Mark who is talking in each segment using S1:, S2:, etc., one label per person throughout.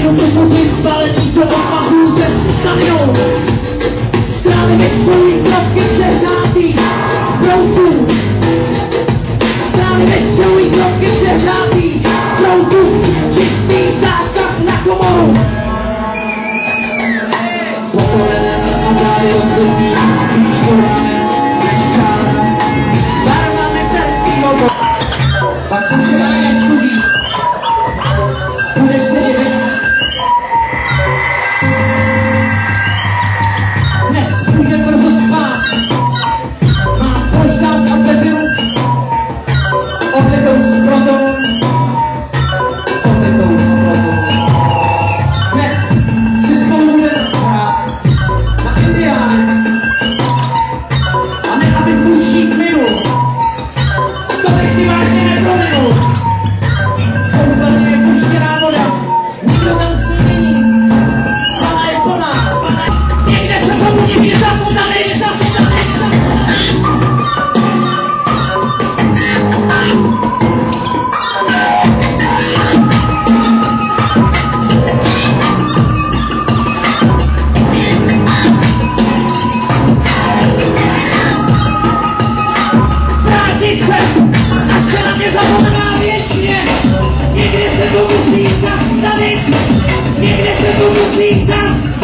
S1: jenom podpořit zbalení do opahů ze staminou. Strany mistřují kroky přehrátých proutů. Strany mistřují kroky přehrátých proutů. Čistý zásah na komoru. Pokolené a dále rozhodný spíš kolené než čára. Barvami perský logo. Pak to se dále nestudí. Budeš se divit. Dnes půjde brzo spát. Má polštář a peřinu. Odletou s brodou. Odletou s brodou. Dnes si spolu budeme hrát na Indiány. A ne, aby tvůj šík minul. To bych ti vážně neprominul. V koupelně je puštěná voda. Nikdo tam s ní není. Pana je plná. Někde se to musí zastavit. Vrátit se, až se na mě zapomíná věčně. Někde se to musí zastavit. Někde se to musí zastavit.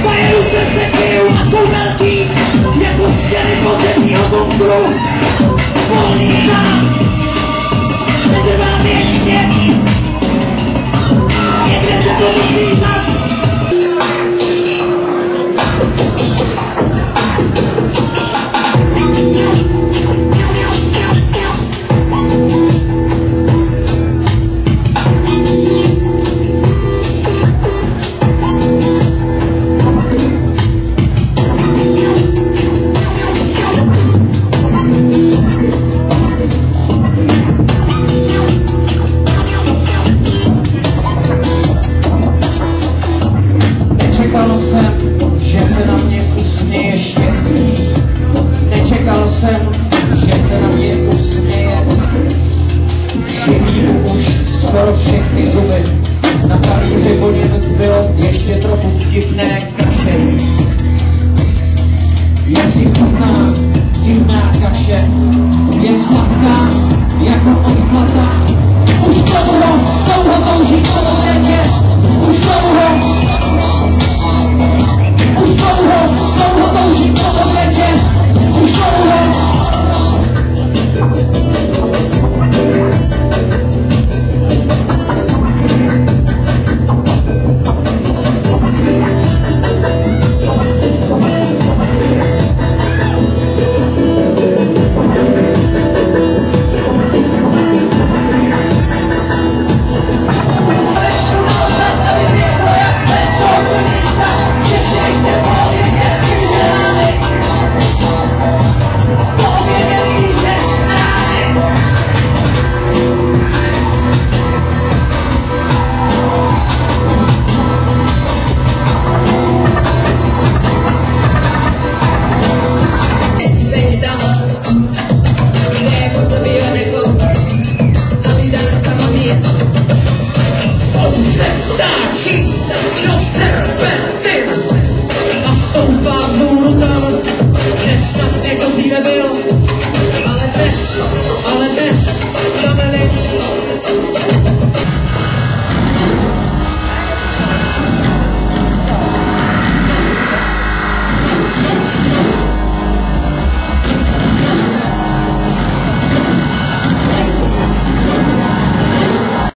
S1: Moje ruce se kryjou a jsou velký, jako stěny podzemního bunkru. Volný mám, netrvá věčně. Někde se to musí zastavit. Nečekal jsem, že se na mě usměje štěstí. Nečekal jsem, že se na mě usměje. Chybí mu už skoro všechny zuby. Na talíři po něm zbylo ještě trochu vtipné kaše. Jak ti chutná divná kaše. Je sladká jako odplata. Už dlouho touží po létě. Už dlouho touží po létě. Už dlouho. Stáčí do serpentin a stoupá vzhůru tam, kde snad někdo dříve byl, ale